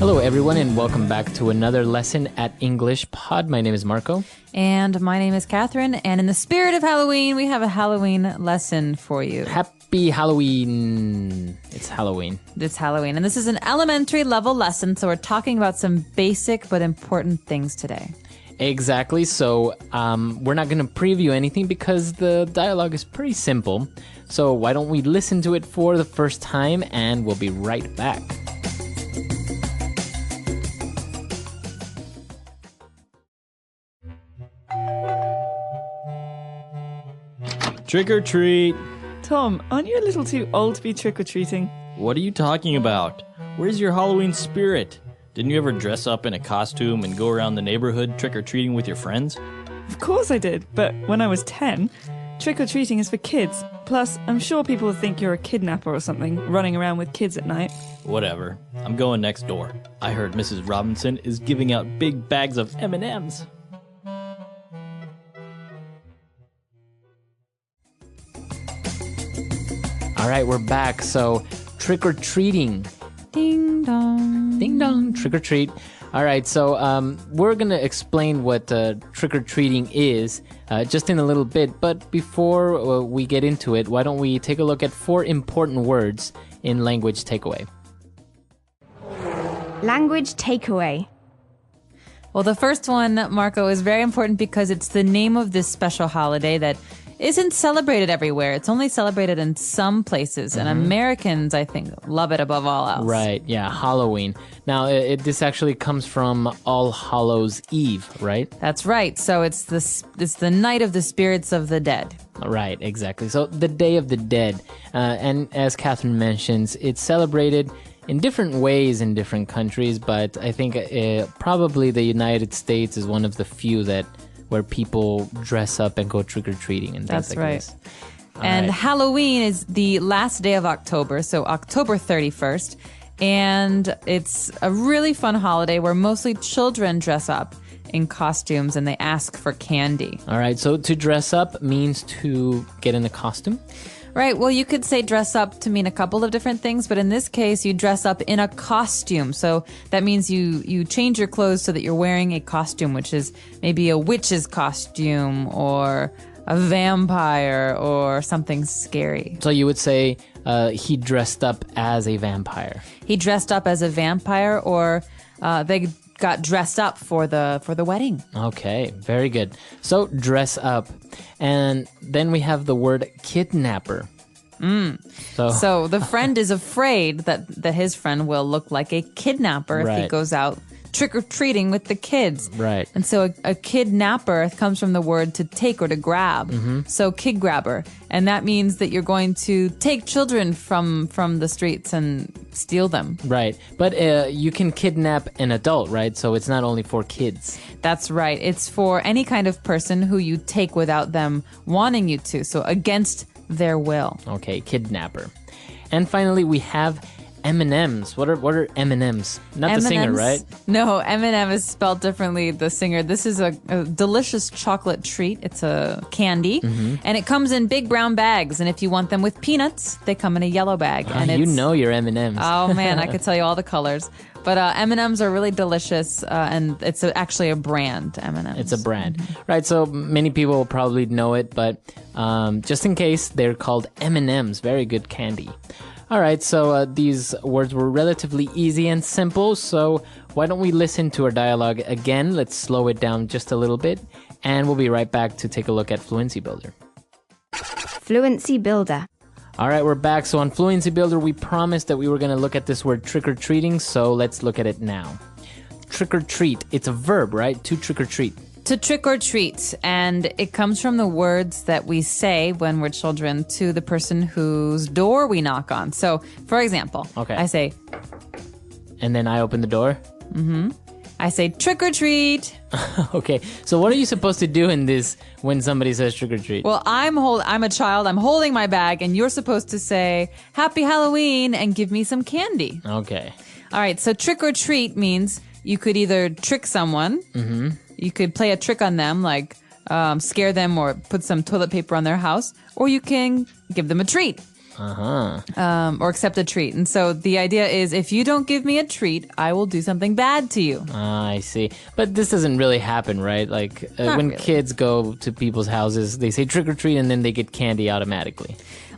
Hello, everyone, and welcome back to another lesson at English Pod. My name is Marco. And my name is Catherine. And in the spirit of Halloween, we have a Halloween lesson for you. Happy Halloween. It's Halloween. It's Halloween. And this is an elementary level lesson. So we're talking about some basic but important things today. Exactly. So we're not going to preview anything because the dialogue is pretty simple. So why don't we listen to it for the first time and we'll be right back. Trick or treat. Tom, aren't you a little too old to be trick-or-treating? What are you talking about? Where's your Halloween spirit? Didn't you ever dress up in a costume and go around the neighborhood trick-or-treating with your friends? Of course I did, but when I was 10, trick-or-treating is for kids. Plus, I'm sure people would think you're a kidnapper or something, running around with kids at night. Whatever. I'm going next door. I heard Mrs. Robinson is giving out big bags of M&Ms. All right, we're back. So trick-or-treating. Ding dong. Ding dong, trick-or-treat. All right, so we're going to explain what trick-or-treating is just in a little bit. But before we get into it, why don't we take a look at 4 important words in language takeaway. Language takeaway. Well, the first one, Marco, is very important because it's the name of this special holiday that isn't celebrated everywhere. It's only celebrated in some places. And Americans, I think, love it above all else. Right, yeah, Halloween. Now, this actually comes from All Hallows Eve, right? That's right. So it's the night of the spirits of the dead. Right, exactly. So the Day of the Dead. And as Catherine mentions, it's celebrated in different ways in different countries, but I think probably the United States is one of the few where people dress up and go trick-or-treating and things That's like right. this. And right. Halloween is the last day of October, so October 31st. And it's a really fun holiday where mostly children dress up in costumes and they ask for candy. All right, so to dress up means to get in a costume? Right. Well, you could say dress up to mean a couple of different things, but in this case, you dress up in a costume. So that means you change your clothes so that you're wearing a costume, which is maybe a witch's costume or a vampire or something scary. So you would say he dressed up as a vampire. He dressed up as a vampire, or they got dressed up for the wedding. Okay, very good. So dress up. And then we have the word kidnapper. So the friend is afraid that his friend will look like a kidnapper if he Right. goes out trick-or-treating with the kids. Right. And so a kidnapper comes from the word to take or to grab. So kid grabber. And that means that you're going to take children from the streets and steal them. Right. But you can kidnap an adult, right? So it's not only for kids. That's right. It's for any kind of person who you take without them wanting you to. So against their will. Okay, kidnapper. And finally, we have M&Ms. What are M&Ms? Not the singer, M&Ms? right? No, M&M is spelled differently, the singer. This is a delicious chocolate treat. It's a candy, and it comes in big brown bags. And if you want them with peanuts, they come in a yellow bag. And You know your M&Ms. Oh, man, I could tell you all the colors. But M&Ms are really delicious, and it's actually a brand, M&Ms. It's a brand. Right, so many people will probably know it, but just in case, they're called M&Ms. Very good candy. All right, so these words were relatively easy and simple, so why don't we listen to our dialogue again? Let's slow it down just a little bit, and we'll be right back to take a look at Fluency Builder. Fluency builder. All right, we're back. So on Fluency Builder, we promised that we were going to look at this word trick-or-treating, so let's look at it now. Trick-or-treat, it's a verb, right? To trick-or-treat. To trick or treat, and it comes from the words that we say when we're children to the person whose door we knock on. So, for example, Okay. I say, And then I open the door? I say trick or treat. Okay, so what are you supposed to do in this when somebody says trick-or-treat? Well, I'm a child, I'm holding my bag, and you're supposed to say, Happy Halloween, and give me some candy. Okay. All right, so trick or treat means you could either trick someone, you could play a trick on them, like scare them or put some toilet paper on their house, or you can give them a treat. or accept a treat. And so the idea is, if you don't give me a treat, I will do something bad to you. I see. But this doesn't really happen, right? Like when really. kids go to people's houses, they say trick or treat and then they get candy automatically.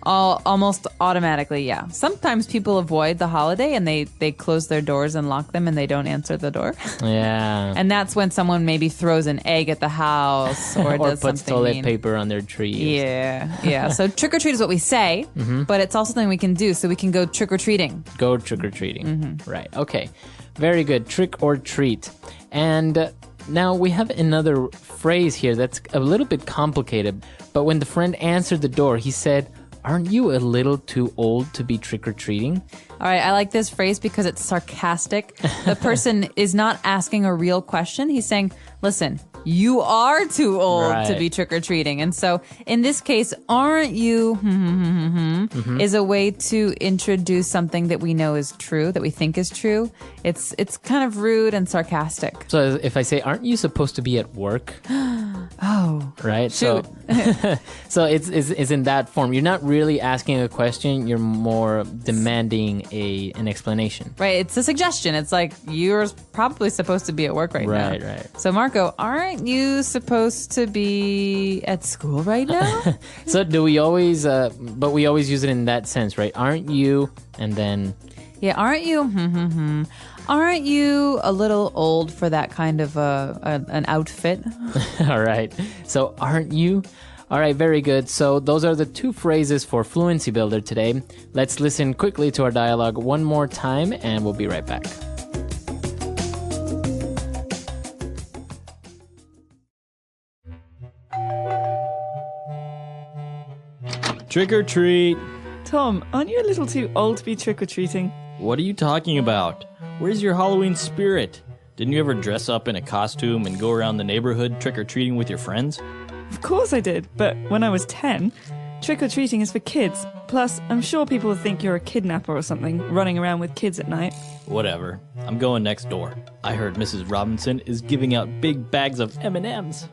Almost automatically, yeah. Sometimes people avoid the holiday and they close their doors and lock them and they don't answer the door. Yeah. And that's when someone maybe throws an egg at the house or Or does puts something toilet mean. paper on their tree. Yeah. So trick or treat is what we say, but it's also something we can do. So we can go trick or treating. Go trick or treating. Right. Okay. Very good. Trick or treat. And now we have another phrase here that's a little bit complicated. But when the friend answered the door, he said, "Aren't you a little too old to be trick-or-treating?" All right, I like this phrase because it's sarcastic. The person is not asking a real question. He's saying, listen, you are too old to Right. be trick-or-treating. And so in this case, aren't you is a way to introduce something that we know is true, that we think is true. It's kind of rude and sarcastic. So if I say, "Aren't you supposed to be at work?" Oh, Right? shoot. So it's in that form. You're not really asking a question. You're more demanding an explanation. Right, it's a suggestion. It's like, you're probably supposed to be at work right now. Right. So Marco, aren't you supposed to be at school right now? So do we always, but we always use it in that sense, right? Aren't you? And then, Yeah, aren't you? Aren't you a little old for that kind of an outfit? all right. So aren't you? All right, very good. So those are the two phrases for Fluency Builder today. Let's listen quickly to our dialogue one more time, and we'll be right back. Trick or treat. Tom, aren't you a little too old to be trick-or-treating? What are you talking about? Where's your Halloween spirit? Didn't you ever dress up in a costume and go around the neighborhood trick-or-treating with your friends? Of course I did, but when I was 10, trick-or-treating is for kids. Plus, I'm sure people would think you're a kidnapper or something, running around with kids at night. Whatever. I'm going next door. I heard Mrs. Robinson is giving out big bags of M&Ms.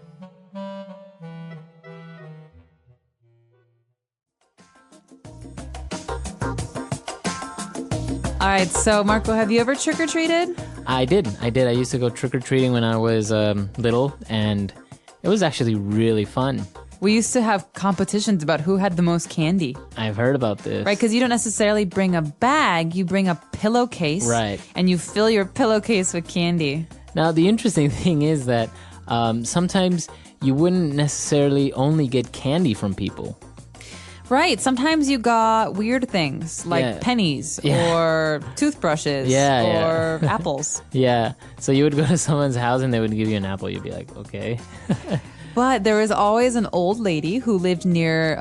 All right, so Marco, have you ever trick-or-treated? I did. I used to go trick-or-treating when I was little, and it was actually really fun. We used to have competitions about who had the most candy, I've heard about this. right? Because you don't necessarily bring a bag, you bring a pillowcase. Right. And you fill your pillowcase with candy. Now, the interesting thing is that sometimes you wouldn't necessarily only get candy from people. Right. Sometimes you got weird things like Yeah. pennies Yeah. or toothbrushes Yeah. or apples. Yeah. So you would go to someone's house and they would give you an apple. You'd be like, okay. But there was always an old lady who lived near,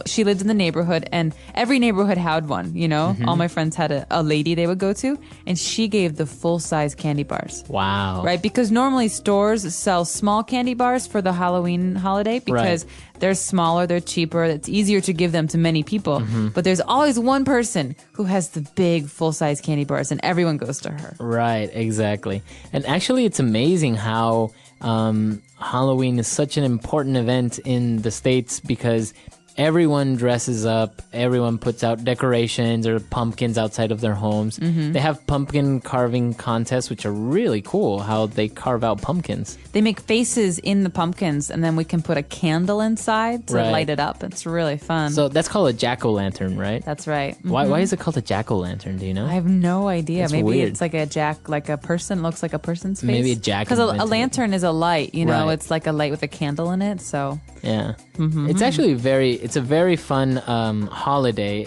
she lived in the neighborhood, and every neighborhood had one, you know? All my friends had a lady they would go to, and she gave the full-size candy bars. Wow. Right? Because normally stores sell small candy bars for the Halloween holiday because they're smaller, they're cheaper, it's easier to give them to many people. But there's always one person who has the big full-size candy bars, and everyone goes to her. Right, exactly. And actually, it's amazing how Halloween is such an important event in the States because everyone dresses up, everyone puts out decorations or pumpkins outside of their homes. They have pumpkin carving contests, which are really cool, how they carve out pumpkins. They make faces in the pumpkins, and then we can put a candle inside to Right. light it up. It's really fun. So that's called a jack-o'-lantern, right? That's right. Why is it called a jack-o'-lantern, do you know? I have no idea. It's Maybe weird. it's like a person, looks like a person's face. Maybe a jack Because a invented it. lantern is a light, you know, Right. it's like a light with a candle in it. So Yeah, it's actually it's a very fun holiday.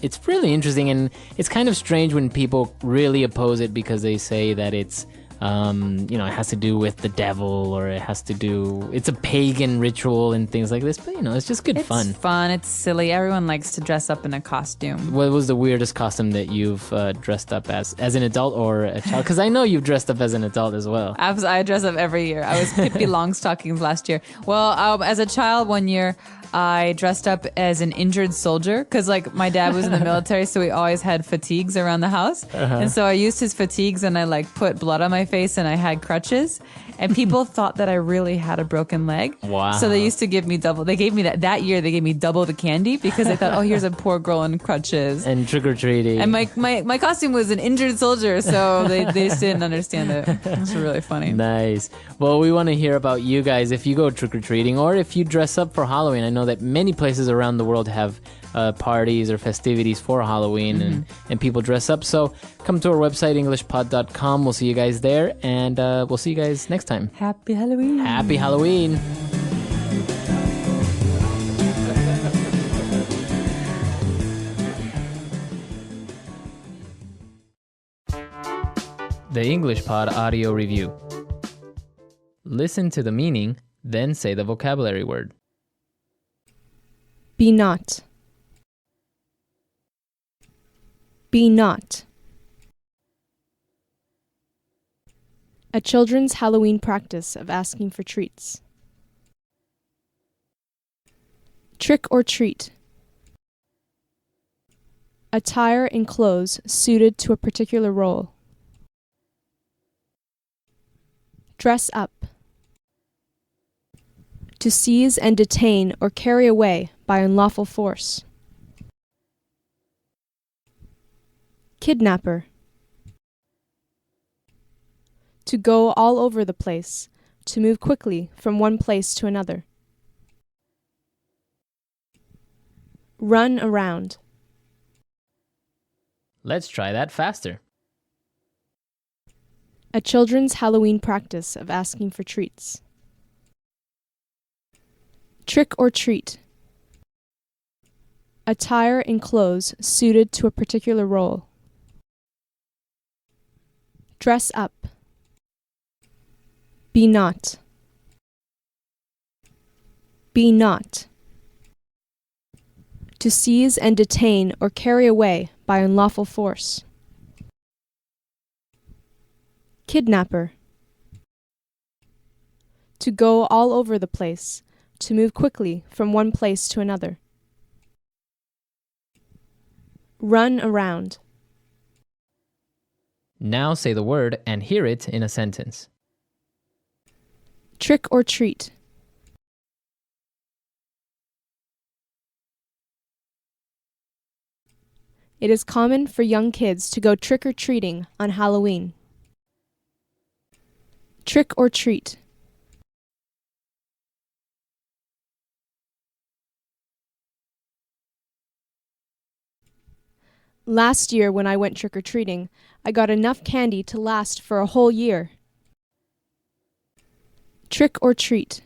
It's really interesting, and it's kind of strange when people really oppose it because they say that it's it has to do with the devil or it's a pagan ritual and things like this. But it's just good it's fun. It's silly. Everyone likes to dress up in a costume. What was the weirdest costume that you've dressed up as an adult or a child? Because I know you've dressed up as an adult as well. I dress up every year. I was Pippi Longstockings last year. Well, as a child one year, I dressed up as an injured soldier because, like, my dad was in the military, so we always had fatigues around the house. And so I used his fatigues and I, like, put blood on my face and I had crutches. And people thought that I really had a broken leg. Wow. So they used to give me double. They gave me that year, they gave me double the candy because they thought, oh, here's a poor girl in crutches. And trick-or-treating. And my costume was an injured soldier, so they just didn't understand it. It's really funny. Nice. Well, we want to hear about you guys if you go trick-or-treating or if you dress up for Halloween. I know that many places around the world have parties or festivities for Halloween and people dress up. So come to our website, englishpod.com. We'll see you guys there, and we'll see you guys next time. Happy Halloween. Happy Halloween. The English Pod Audio Review. Listen to the meaning, then say the vocabulary word. Be not. Be not. A children's Halloween practice of asking for treats. Trick or treat. Attire in clothes suited to a particular role. Dress up. To seize and detain or carry away by unlawful force. Kidnapper. To go all over the place, to move quickly from one place to another. Run around. Let's try that faster. A children's Halloween practice of asking for treats. Trick or treat. Attire in clothes suited to a particular role. Dress up. Be not. Be not. To seize and detain or carry away by unlawful force. Kidnapper. To go all over the place, to move quickly from one place to another. Run around. Now say the word and hear it in a sentence. Trick or treat. It is common for young kids to go trick-or-treating on Halloween. Trick or treat. Last year when I went trick-or-treating, I got enough candy to last for a whole year. Trick or treat.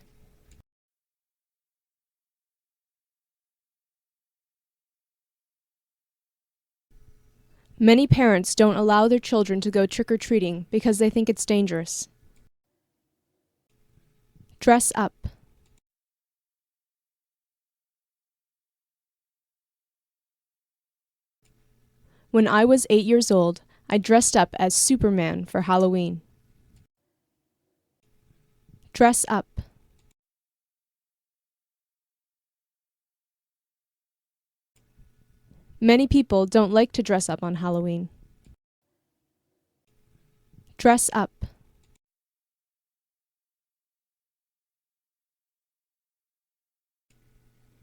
Many parents don't allow their children to go trick-or-treating because they think it's dangerous. Dress up. When I was 8 years old, I dressed up as Superman for Halloween. Dress up. Many people don't like to dress up on Halloween. Dress up.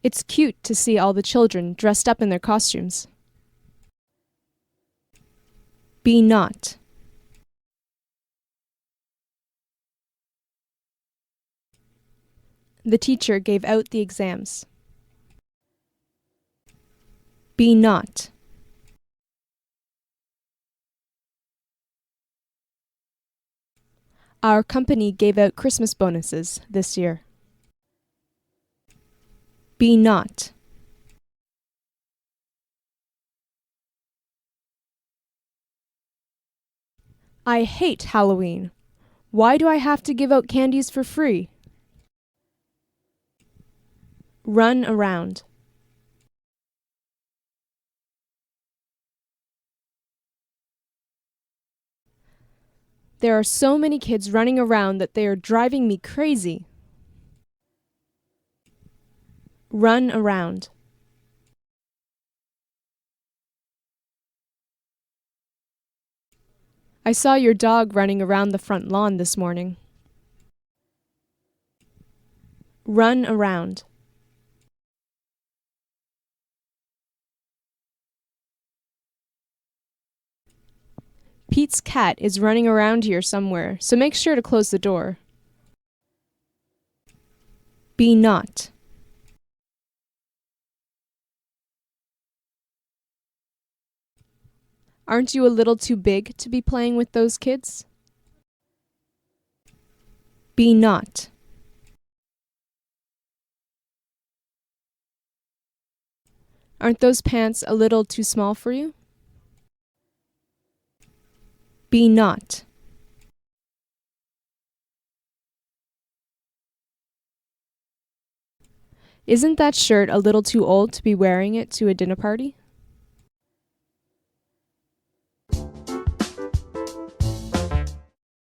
It's cute to see all the children dressed up in their costumes. Be not. The teacher gave out the exams. Be not. Our company gave out Christmas bonuses this year. Be not. I hate Halloween. Why do I have to give out candies for free? Run around. There are so many kids running around that they are driving me crazy. Run around. I saw your dog running around the front lawn this morning. Run around. Pete's cat is running around here somewhere, so make sure to close the door. Be not. Aren't you a little too big to be playing with those kids? Be not. Aren't those pants a little too small for you? Be not. Isn't that shirt a little too old to be wearing it to a dinner party?